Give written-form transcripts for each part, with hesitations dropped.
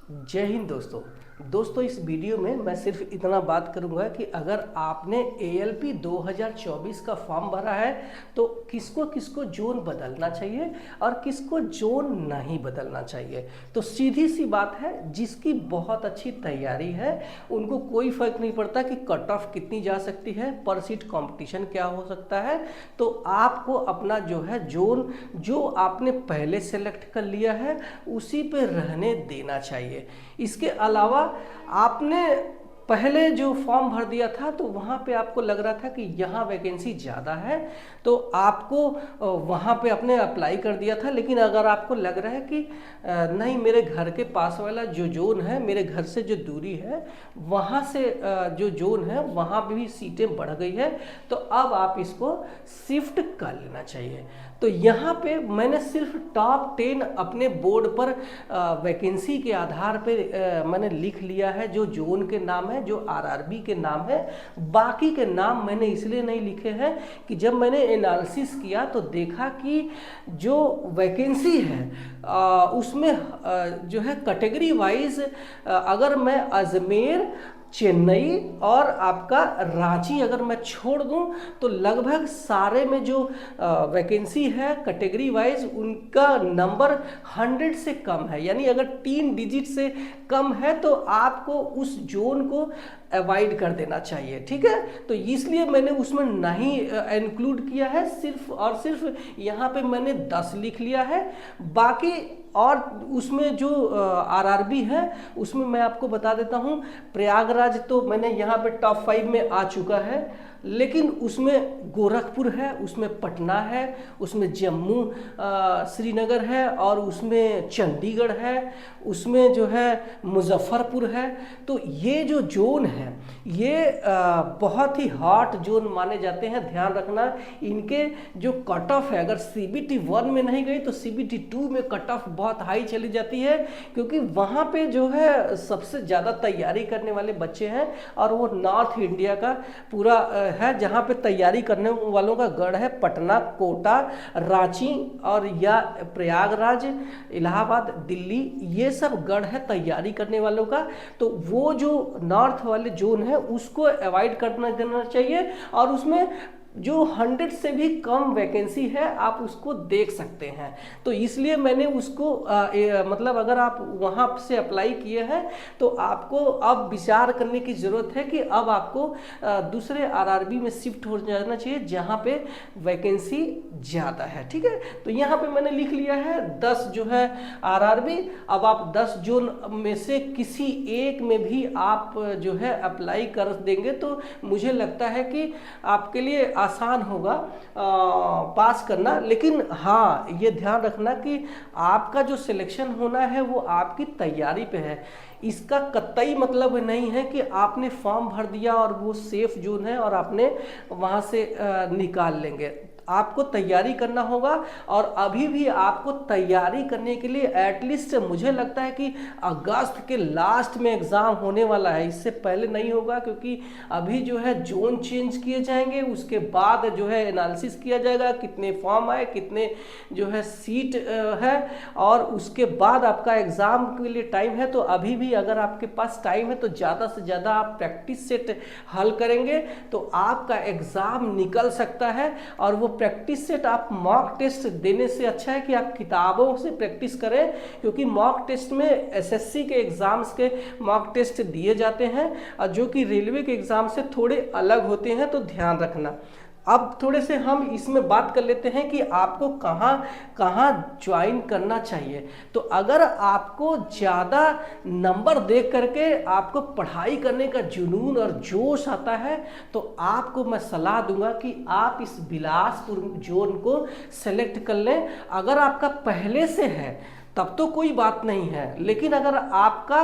जय हिंद दोस्तों इस वीडियो में मैं सिर्फ इतना बात करूंगा कि अगर आपने ALP 2024 का फॉर्म भरा है तो किसको किसको जोन बदलना चाहिए और किसको जोन नहीं बदलना चाहिए। तो सीधी सी बात है, जिसकी बहुत अच्छी तैयारी है उनको कोई फर्क नहीं पड़ता कि कट ऑफ कितनी जा सकती है, पर सीट कंपटीशन क्या हो सकता है। तो आपको अपना जो है जोन जो आपने पहले सेलेक्ट कर लिया है उसी पे रहने देना चाहिए। इसके अलावा आपने पहले जो फॉर्म भर दिया था तो वहाँ पे आपको लग रहा था कि यहाँ वैकेंसी ज़्यादा है तो आपको वहाँ पे आपने अप्लाई कर दिया था। लेकिन अगर आपको लग रहा है कि नहीं, मेरे घर के पास वाला जो जोन है, मेरे घर से जो दूरी है वहाँ से जो जोन है वहाँ भी सीटें बढ़ गई है, तो अब आप इसको शिफ्ट कर लेना चाहिए। तो यहाँ पे मैंने सिर्फ टॉप 10 अपने बोर्ड पर वैकेंसी के आधार पे मैंने लिख लिया है, जो जोन के नाम है, जो RRB के नाम है। बाकी के नाम मैंने इसलिए नहीं लिखे हैं कि जब मैंने एनालिसिस किया तो देखा कि जो वैकेंसी है उसमें जो है कैटेगरी वाइज अगर मैं अजमेर, चेन्नई और आपका रांची अगर मैं छोड़ दूं तो लगभग सारे में जो वैकेंसी है कैटेगरी वाइज उनका नंबर 100 से कम है। यानी अगर 3 डिजिट से कम है तो आपको उस जोन को अवॉइड कर देना चाहिए, ठीक है। तो इसलिए मैंने उसमें नहीं इंक्लूड किया है, सिर्फ और सिर्फ यहाँ पे मैंने 10 लिख लिया है। बाकी और उसमें जो RRB है उसमें मैं आपको बता देता हूँ, प्रयागराज तो मैंने यहाँ पे टॉप 5 में आ चुका है, लेकिन उसमें गोरखपुर है, उसमें पटना है, उसमें जम्मू श्रीनगर है और उसमें चंडीगढ़ है, उसमें जो है मुजफ्फरपुर है। तो ये जो जोन है ये बहुत ही हॉट जोन माने जाते हैं। ध्यान रखना, इनके जो कट ऑफ है अगर CBT 1 में नहीं गई तो CBT 2 में कट ऑफ बहुत हाई चली जाती है, क्योंकि वहाँ पे जो है सबसे ज़्यादा तैयारी करने वाले बच्चे हैं और वो नॉर्थ इंडिया का पूरा है, जहाँ पे तैयारी करने वालों का गढ़ है पटना, कोटा, रांची और या प्रयागराज, इलाहाबाद, दिल्ली, ये सब गढ़ है तैयारी करने वालों का। तो वो जो नॉर्थ वाले जोन है उसको अवॉइड करना देना चाहिए और उसमें जो 100 से भी कम वैकेंसी है आप उसको देख सकते हैं। तो इसलिए मैंने उसको मतलब अगर आप वहाँ से अप्लाई किए हैं तो आपको अब विचार करने की ज़रूरत है कि अब आपको दूसरे RRB में शिफ्ट हो जाना चाहिए जहाँ पे वैकेंसी ज़्यादा है, ठीक है। तो यहाँ पे मैंने लिख लिया है 10 जो है RRB। अब आप 10 जोन में से किसी एक में भी आप जो है अप्लाई कर देंगे तो मुझे लगता है कि आपके लिए आसान होगा पास करना। लेकिन हाँ, ये ध्यान रखना कि आपका जो सिलेक्शन होना है वो आपकी तैयारी पे है। इसका कतई मतलब नहीं है कि आपने फॉर्म भर दिया और वो सेफ जोन है और आपने वहाँ से निकाल लेंगे। आपको तैयारी करना होगा और अभी भी आपको तैयारी करने के लिए एटलीस्ट मुझे लगता है कि अगस्त के लास्ट में एग्ज़ाम होने वाला है, इससे पहले नहीं होगा, क्योंकि अभी जो है जोन चेंज किए जाएंगे, उसके बाद जो है एनालिसिस किया जाएगा कितने फॉर्म आए, कितने जो है सीट है, और उसके बाद आपका एग्ज़ाम के लिए टाइम है। तो अभी भी अगर आपके पास टाइम है तो ज़्यादा से ज़्यादा आप प्रैक्टिस सेट हल करेंगे तो आपका एग्ज़ाम निकल सकता है। और वो प्रैक्टिस सेट आप मॉक टेस्ट देने से अच्छा है कि आप किताबों से प्रैक्टिस करें, क्योंकि मॉक टेस्ट में SSC के एग्ज़ाम्स के मॉक टेस्ट दिए जाते हैं और जो कि रेलवे के एग्ज़ाम से थोड़े अलग होते हैं, तो ध्यान रखना। अब थोड़े से हम इसमें बात कर लेते हैं कि आपको कहाँ कहाँ ज्वाइन करना चाहिए। तो अगर आपको ज़्यादा नंबर देख करके आपको पढ़ाई करने का जुनून और जोश आता है तो आपको मैं सलाह दूंगा कि आप इस बिलासपुर जोन को सेलेक्ट कर लें। अगर आपका पहले से है तब तो कोई बात नहीं है, लेकिन अगर आपका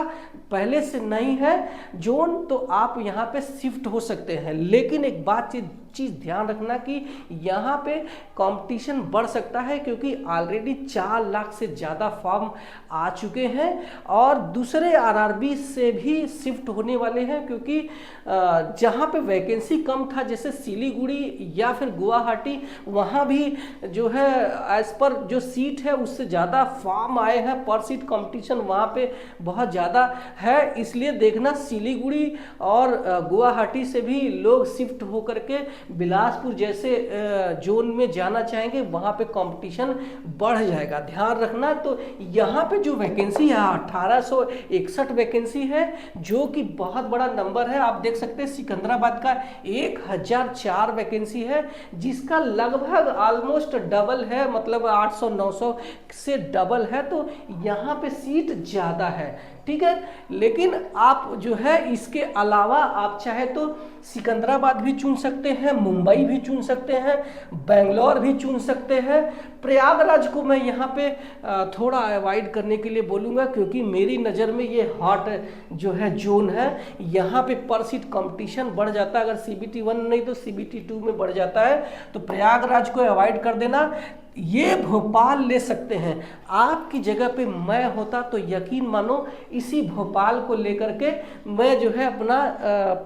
पहले से नहीं है जोन तो आप यहाँ पे शिफ्ट हो सकते हैं। लेकिन एक बात चीज चीज़ ध्यान रखना कि यहाँ पे कंपटीशन बढ़ सकता है, क्योंकि ऑलरेडी 4 लाख से ज़्यादा फॉर्म आ चुके हैं और दूसरे आरआरबी से भी शिफ्ट होने वाले हैं, क्योंकि जहाँ पे वैकेंसी कम था जैसे सिलीगुड़ी या फिर गुवाहाटी, वहाँ भी जो है एज पर जो सीट है उससे ज़्यादा फॉर्म आए हैं, पर सीट कंपटीशन वहाँ पे बहुत ज़्यादा है। इसलिए देखना सिलीगुड़ी और गुवाहाटी से भी लोग शिफ्ट होकर के बिलासपुर जैसे जोन में जाना चाहेंगे, वहाँ पे कंपटीशन बढ़ जाएगा, ध्यान रखना। तो यहाँ पे जो वैकेंसी है 1861 वैकेंसी है, जो कि बहुत बड़ा नंबर है। आप देख सकते हैं सिकंदराबाद का 1004 वैकेंसी है, जिसका लगभग ऑलमोस्ट डबल है, मतलब 800-900 से डबल है, तो यहाँ पे सीट ज़्यादा है, ठीक है। लेकिन आप जो है इसके अलावा आप चाहे तो सिकंदराबाद भी चुन सकते हैं, मुंबई भी चुन सकते हैं, बेंगलोर भी चुन सकते हैं। प्रयागराज को मैं यहाँ पे थोड़ा अवॉइड करने के लिए बोलूँगा, क्योंकि मेरी नज़र में ये हॉट जो है जोन है, यहाँ पे पर सीट कंपटीशन बढ़ जाता है। अगर CBT 1 नहीं तो CBT 2 में बढ़ जाता है, तो प्रयागराज को अवॉइड कर देना। ये भोपाल ले सकते हैं, आपकी जगह पे मैं होता तो यकीन मानो इसी भोपाल को लेकर के मैं जो है अपना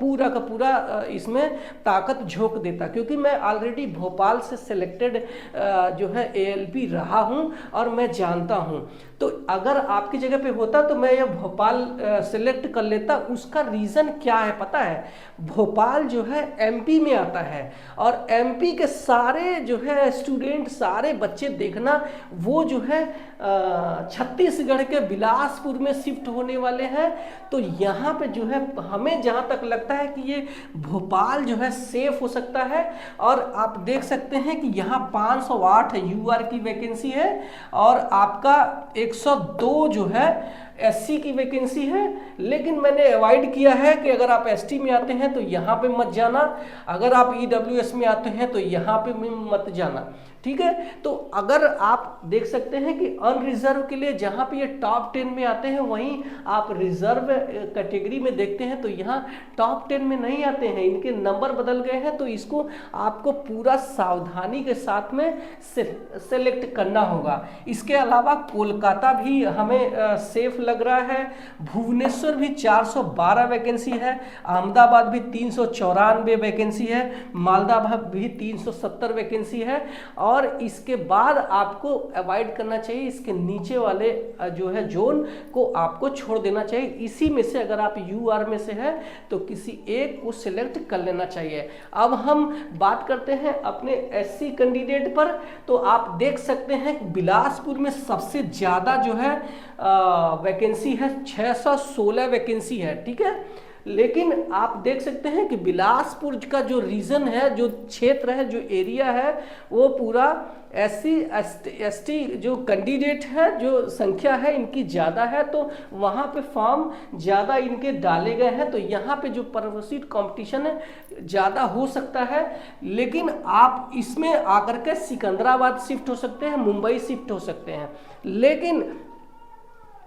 पूरा का पूरा इसमें ताकत झोंक देता, क्योंकि मैं ऑलरेडी भोपाल से सिलेक्टेड जो है ALP रहा हूं और मैं जानता हूं। तो अगर आपकी जगह पे होता तो मैं ये भोपाल सिलेक्ट कर लेता। उसका रीज़न क्या है पता है? भोपाल जो है MP में आता है, और MP के सारे जो है स्टूडेंट, सारे बच्चे देखना वो जो है छत्तीसगढ़ के बिलासपुर में शिफ्ट होने वाले हैं। तो यहाँ पे जो है हमें जहाँ तक लगता है कि ये भोपाल जो है सेफ हो सकता है। और आप देख सकते हैं कि यहाँ 508 UR की वैकेंसी है, और आपका 102 जो है SC की वैकेंसी है। लेकिन मैंने अवॉइड किया है कि अगर आप ST में आते हैं तो यहाँ पे मत जाना, अगर आप EWS में आते हैं तो यहाँ पे मत जाना, ठीक है। तो अगर आप देख सकते हैं कि अनरिजर्व के लिए जहाँ पे ये टॉप 10 में आते हैं, वहीं आप रिजर्व कैटेगरी में देखते हैं तो यहाँ टॉप 10 में नहीं आते हैं, इनके नंबर बदल गए हैं। तो इसको आपको पूरा सावधानी के साथ में सेलेक्ट करना होगा। इसके अलावा कोलकाता भी हमें सेफ लग रहा है, भुवनेश्वर भी 412 वैकेंसी है, अहमदाबाद भी 394 वैकेंसी है, मालदा भी 370 वैकेंसी है। और इसके बाद आपको अवॉइड करना चाहिए, इसके नीचे वाले जो है जोन को आपको छोड़ देना चाहिए। इसी में से अगर आप UR में से है तो किसी एक को सिलेक्ट कर लेना चाहिए। अब हम बात करते हैं अपने SC कैंडिडेट पर। तो आप देख सकते हैं बिलासपुर में सबसे ज़्यादा जो है वैकेंसी है, 616 वैकेंसी है, ठीक है। लेकिन आप देख सकते हैं कि बिलासपुर का जो रीजन है, जो क्षेत्र है, जो एरिया है, वो पूरा SC ST जो कैंडिडेट है, जो संख्या है इनकी ज़्यादा है, तो वहाँ पे फॉर्म ज़्यादा इनके डाले गए हैं। तो यहाँ पे जो पर सीट कॉम्पिटिशन है ज़्यादा हो सकता है। लेकिन आप इसमें आकर के सिकंदराबाद शिफ्ट हो सकते हैं, मुंबई शिफ्ट हो सकते हैं। लेकिन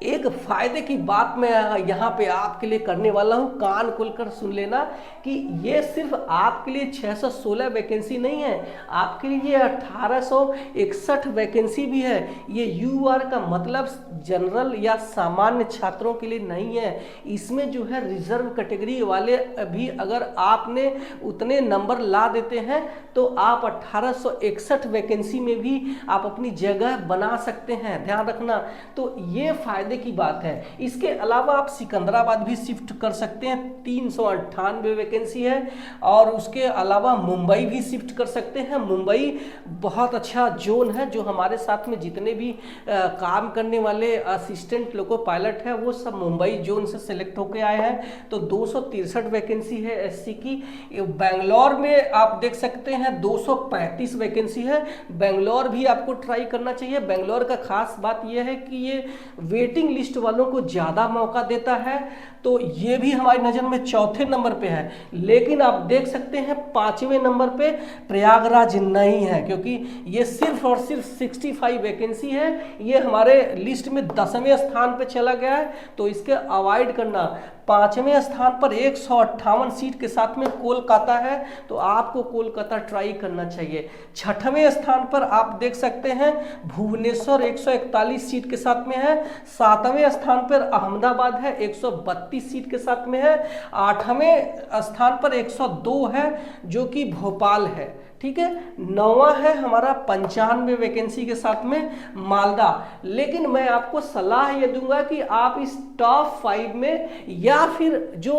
एक फ़ायदे की बात मैं यहाँ पे आपके लिए करने वाला हूँ, कान खोलकर सुन लेना कि ये सिर्फ आपके लिए 616 वैकेंसी नहीं है, आपके लिए 1861 वैकेंसी भी है। ये UR का मतलब जनरल या सामान्य छात्रों के लिए नहीं है। इसमें जो है रिजर्व कैटेगरी वाले भी अगर आपने उतने नंबर ला देते हैं तो आप 1861 वैकेंसी में भी आप अपनी जगह बना सकते हैं, ध्यान रखना। तो ये फायदे की बात है। इसके अलावा आप सिकंदराबाद भी शिफ्ट कर सकते हैं, 398 वैकेंसी है। और उसके अलावा मुंबई भी शिफ्ट कर सकते हैं। मुंबई बहुत अच्छा जोन है, जो हमारे साथ में जितने भी काम करने वाले असिस्टेंट लोको पायलट है वो सब मुंबई जोन से सिलेक्ट होकर आए हैं। तो 263 वैकेंसी है SC की। बेंगलोर में आप देख सकते हैं 235 वैकेंसी है, बेंगलोर भी आपको ट्राई करना चाहिए। बेंगलोर का खास बात यह है कि ये वेटिंग लिस्ट वालों को ज़्यादा मौका देता है, तो ये भी हमारी नज़र में चौथे नंबर पे है। लेकिन आप देख सकते हैं 5वें नंबर पे प्रयागराज नहीं है, क्योंकि ये सिर्फ और सिर्फ 65 वैकेंसी है। ये हमारे लिस्ट में 10वें स्थान पे चला गया है, तो इसके अवॉइड करना। 5वें स्थान पर 158 सीट के साथ में कोलकाता है, तो आपको कोलकाता ट्राई करना चाहिए। 6वें स्थान पर आप देख सकते हैं भुवनेश्वर 141 सीट के साथ में है। 7वें स्थान पर अहमदाबाद है 132 सीट के साथ में है। 8वें स्थान पर 102 है जो कि भोपाल है, ठीक है। 9वां है हमारा 95 वैकेंसी के साथ में मालदा। लेकिन मैं आपको सलाह ये दूंगा कि आप इस टॉप 5 में या फिर जो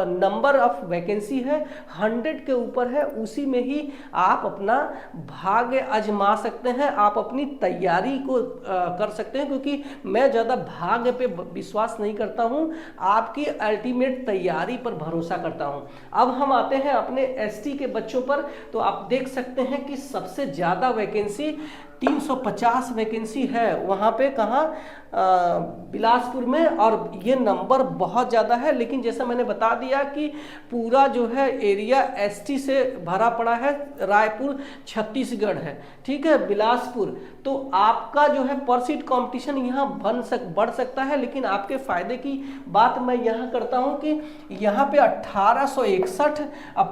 नंबर ऑफ वैकेंसी है 100 के ऊपर है उसी में ही आप अपना भाग्य आजमा सकते हैं, आप अपनी तैयारी को कर सकते हैं, क्योंकि मैं ज़्यादा भाग्य पे विश्वास नहीं करता हूं, आपकी अल्टीमेट तैयारी पर भरोसा करता हूं। अब हम आते हैं अपने एसटी के बच्चों पर, तो आप देख सकते हैं कि सबसे ज़्यादा वैकेंसी 350 वैकेंसी है वहाँ पे, कहाँ, बिलासपुर में, और ये नंबर बहुत ज़्यादा है। लेकिन जैसा मैंने बता दिया कि पूरा जो है एरिया एसटी से भरा पड़ा है, रायपुर छत्तीसगढ़ है, ठीक है, बिलासपुर, तो आपका जो है पर सीट कंपटीशन यहाँ बढ़ सकता है। लेकिन आपके फायदे की बात मैं यहाँ करता हूँ कि यहाँ पे 1861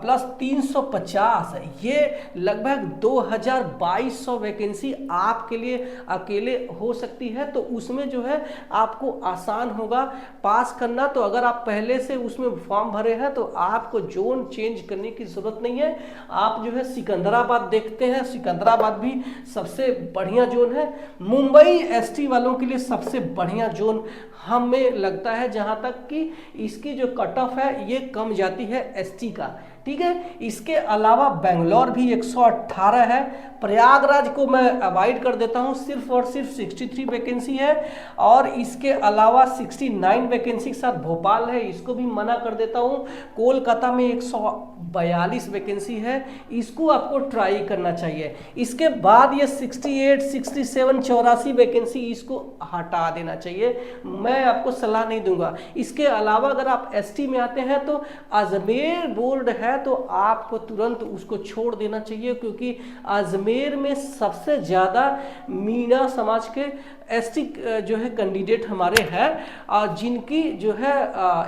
प्लस 350, ये लगभग 2200 वैकेंसी आपके लिए अकेले हो सकती है, तो उसमें जो है आपको आसान होगा पास करना। तो अगर आप पहले से उसमें फॉर्म भरे हैं तो आपको जोन चेंज करने की जरूरत नहीं है। आप जो है सिकंदराबाद देखते हैं, सिकंदराबाद भी सबसे बढ़िया जोन है। मुंबई एसटी वालों के लिए सबसे बढ़िया जोन हमें लगता है, जहां तक कि इसकी जो कट ऑफ है ये कम जाती है एसटी का, ठीक है। इसके अलावा बेंगलोर भी 118 है। प्रयागराज को मैं अवॉइड कर देता हूं, सिर्फ और सिर्फ 63 वैकेंसी है। और इसके अलावा 69 वैकेंसी के साथ भोपाल है, इसको भी मना कर देता हूं। कोलकाता में 142 वैकेंसी है, इसको आपको ट्राई करना चाहिए। इसके बाद ये 68, 67, 84 वैकेंसी, इसको हटा देना चाहिए, मैं आपको सलाह नहीं दूंगा। इसके अलावा अगर आप एसटी में आते हैं तो अजमेर बोर्ड है, तो आपको तुरंत उसको छोड़ देना चाहिए, क्योंकि अजमेर में सबसे ज़्यादा मीणा समाज के एसटी जो है कैंडिडेट हमारे हैं, और जिनकी जो है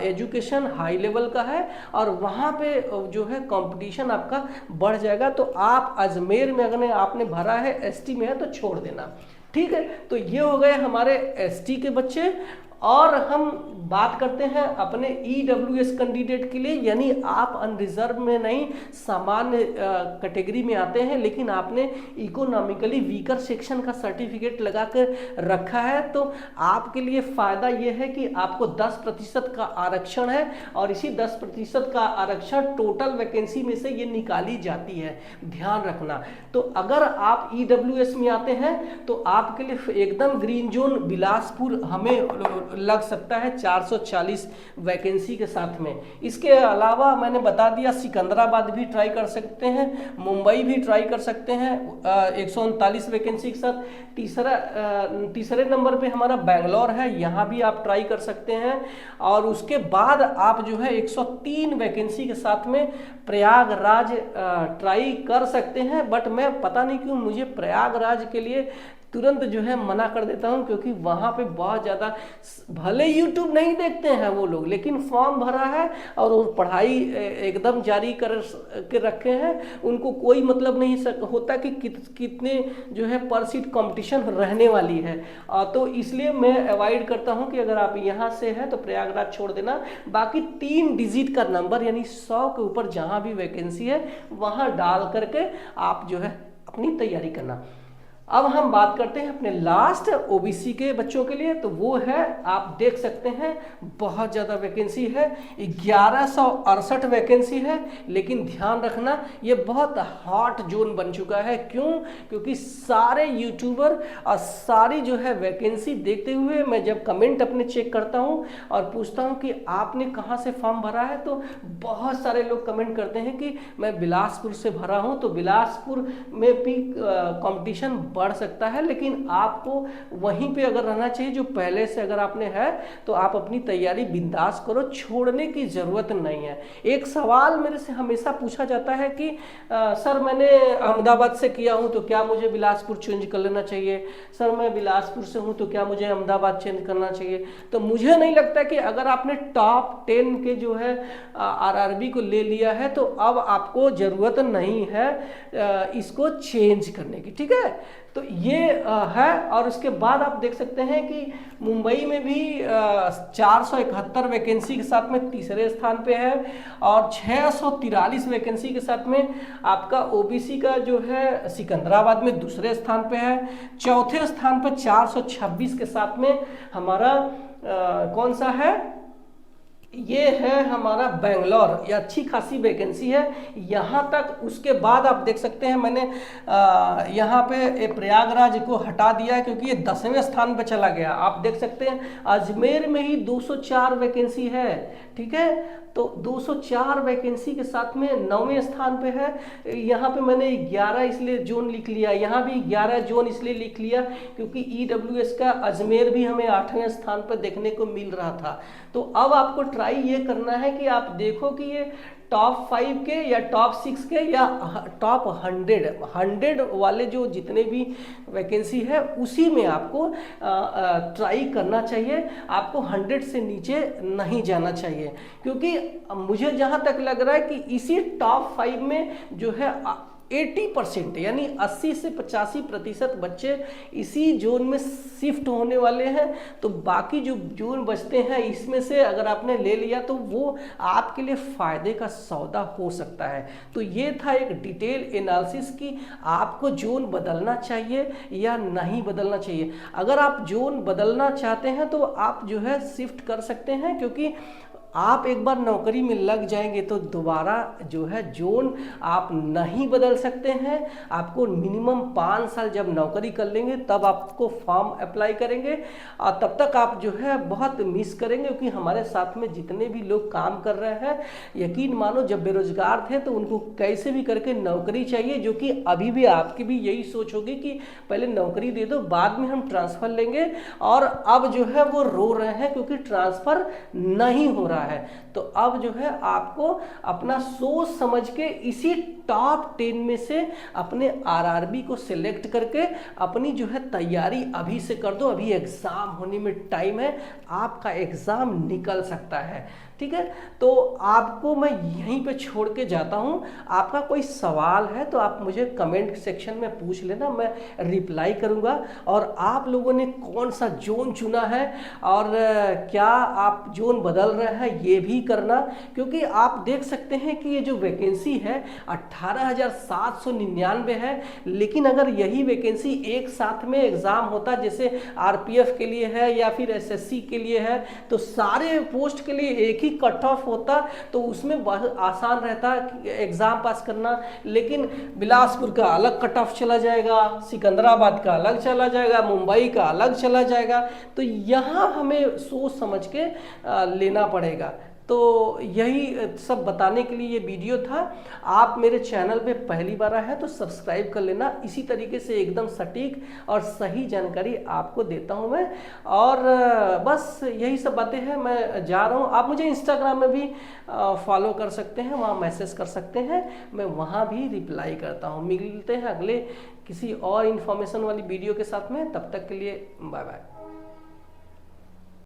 एजुकेशन हाई लेवल का है, और वहाँ पे जो है कंपटीशन आपका बढ़ जाएगा। तो आप अजमेर में अगर आपने भरा है एसटी में है तो छोड़ देना, ठीक है। तो ये हो गए हमारे एसटी के बच्चे। और हम बात करते हैं अपने ईडब्ल्यूएस कैंडिडेट के लिए, यानी आप अनरिजर्व में नहीं, सामान्य कैटेगरी में आते हैं, लेकिन आपने इकोनॉमिकली वीकर सेक्शन का सर्टिफिकेट लगा कर रखा है, तो आपके लिए फ़ायदा ये है कि आपको 10% का आरक्षण है, और इसी 10% का आरक्षण टोटल वैकेंसी में से ये निकाली जाती है, ध्यान रखना। तो अगर आप ईडब्ल्यूएस में आते हैं तो आपके लिए एकदम ग्रीन जोन बिलासपुर हमें लग सकता है 440 वैकेंसी के साथ में। इसके अलावा मैंने बता दिया सिकंदराबाद भी ट्राई कर सकते हैं, मुंबई भी ट्राई कर सकते हैं 139 वैकेंसी के साथ। तीसरे नंबर पे हमारा बेंगलोर है, यहाँ भी आप ट्राई कर सकते हैं। और उसके बाद आप जो है 103 वैकेंसी के साथ में प्रयागराज ट्राई कर सकते हैं। बट मैं पता नहीं क्यों मुझे प्रयागराज के लिए तुरंत जो है मना कर देता हूं, क्योंकि वहाँ पे बहुत ज़्यादा, भले यूट्यूब नहीं देखते हैं वो लोग, लेकिन फॉर्म भरा है और वो पढ़ाई एकदम जारी कर के रखे हैं, उनको कोई मतलब नहीं होता कि कितने जो है पर सीट कंपटीशन रहने वाली है। तो इसलिए मैं अवॉइड करता हूं कि अगर आप यहाँ से हैं तो प्रयागराज छोड़ देना। बाकी 3 डिजिट का नंबर यानी 100 के ऊपर जहाँ भी वैकेंसी है वहाँ डाल करके आप जो है अपनी तैयारी करना। अब हम बात करते हैं अपने लास्ट ओबीसी के बच्चों के लिए, तो वो है, आप देख सकते हैं बहुत ज़्यादा वैकेंसी है, 1168 वैकेंसी है। लेकिन ध्यान रखना ये बहुत हॉट जोन बन चुका है। क्यों? क्योंकि सारे यूट्यूबर और सारी जो है वैकेंसी देखते हुए मैं जब कमेंट अपने चेक करता हूँ और पूछता हूँ कि आपने कहाँ से फॉर्म भरा है, तो बहुत सारे लोग कमेंट करते हैं कि मैं बिलासपुर से भरा हूँ। तो बिलासपुर में भी कंपटीशन बढ़ सकता है, लेकिन आपको वहीं पे अगर रहना चाहिए जो पहले से अगर आपने है, तो आप अपनी तैयारी बिंदास करो, छोड़ने की ज़रूरत नहीं है। एक सवाल मेरे से हमेशा पूछा जाता है कि सर मैंने अहमदाबाद से किया हूँ तो क्या मुझे बिलासपुर चेंज कर लेना चाहिए, सर मैं बिलासपुर से हूँ तो क्या मुझे अहमदाबाद चेंज करना चाहिए। तो मुझे नहीं लगता कि अगर आपने टॉप 10 के जो है आरआरबी को ले लिया है तो अब आपको ज़रूरत नहीं है इसको चेंज करने की, ठीक है। तो ये है। और उसके बाद आप देख सकते हैं कि मुंबई में भी 471 वैकेंसी के साथ में तीसरे स्थान पे है, और 643 वैकेंसी के साथ में आपका ओबीसी का जो है सिकंदराबाद में दूसरे स्थान पे है। चौथे स्थान पर 426 के साथ में हमारा कौन सा है, ये है हमारा बेंगलोर, ये अच्छी खासी वैकेंसी है यहाँ तक। उसके बाद आप देख सकते हैं मैंने यहाँ पे प्रयागराज को हटा दिया है क्योंकि ये 10वें स्थान पे चला गया। आप देख सकते हैं अजमेर में ही 204 वैकेंसी है, ठीक है। तो 204 वैकेंसी के साथ में 9वें स्थान पे है। यहाँ पे मैंने 11 इसलिए जोन लिख लिया, यहाँ भी 11 जोन इसलिए लिख लिया क्योंकि ईडब्ल्यूएस का अजमेर भी हमें 8वें स्थान पर देखने को मिल रहा था। तो अब आपको ट्राई ये करना है कि आप देखो कि ये टॉप 5 के या टॉप 6 के या टॉप 100 वाले जो जितने भी वैकेंसी है उसी में आपको ट्राई करना चाहिए। आपको 100 से नीचे नहीं जाना चाहिए, क्योंकि मुझे जहां तक लग रहा है कि इसी टॉप 5 में जो है 80% यानी 80 से 85% बच्चे इसी जोन में शिफ्ट होने वाले हैं। तो बाकी जो जोन बचते हैं इसमें से अगर आपने ले लिया तो वो आपके लिए फ़ायदे का सौदा हो सकता है। तो ये था एक डिटेल एनालिसिस कि आपको जोन बदलना चाहिए या नहीं बदलना चाहिए। अगर आप जोन बदलना चाहते हैं तो आप जो है शिफ्ट कर सकते हैं, क्योंकि आप एक बार नौकरी में लग जाएंगे तो दोबारा जो है जोन आप नहीं बदल सकते हैं। आपको मिनिमम 5 साल जब नौकरी कर लेंगे तब आपको फॉर्म अप्लाई करेंगे, और तब तक आप जो है बहुत मिस करेंगे, क्योंकि हमारे साथ में जितने भी लोग काम कर रहे हैं, यकीन मानो जब बेरोजगार थे तो उनको कैसे भी करके नौकरी चाहिए, जो कि अभी भी आपकी भी यही सोच होगी कि पहले नौकरी दे दो बाद में हम ट्रांसफ़र लेंगे। और अब जो है वो रो रहे हैं क्योंकि ट्रांसफ़र नहीं हो रहा है। तो अब जो है आपको अपना सोच समझ के इसी टॉप 10 में से अपने आरआरबी को सिलेक्ट करके अपनी जो है तैयारी अभी से कर दो। अभी एग्जाम होने में टाइम है, आपका एग्जाम निकल सकता है, ठीक है। तो आपको मैं यहीं पे छोड़ के जाता हूँ। आपका कोई सवाल है तो आप मुझे कमेंट सेक्शन में पूछ लेना, मैं रिप्लाई करूँगा। और आप लोगों ने कौन सा जोन चुना है और क्या आप जोन बदल रहे हैं ये भी करना, क्योंकि आप देख सकते हैं कि ये जो वैकेंसी है 18,799 है। लेकिन अगर यही वैकेंसी एक साथ में एग्ज़ाम होता, जैसे आरपीएफ के लिए है या फिर एसएससी के लिए है, तो सारे पोस्ट के लिए एक ही कट ऑफ होता तो उसमें बहुत आसान रहता एग्ज़ाम पास करना। लेकिन बिलासपुर का अलग कट ऑफ चला जाएगा, सिकंदराबाद का अलग चला जाएगा, मुंबई का अलग चला जाएगा। तो यहाँ हमें सोच समझ के लेना पड़ेगा। तो यही सब बताने के लिए ये वीडियो था। आप मेरे चैनल पे पहली बार आए हैं तो सब्सक्राइब कर लेना। इसी तरीके से एकदम सटीक और सही जानकारी आपको देता हूं मैं। और बस यही सब बातें हैं, मैं जा रहा हूं। आप मुझे इंस्टाग्राम में भी फॉलो कर सकते हैं, वहां मैसेज कर सकते हैं, मैं वहां भी रिप्लाई करता हूं। मिलते हैं अगले किसी और इन्फॉर्मेशन वाली वीडियो के साथ में, तब तक के लिए बाय बाय।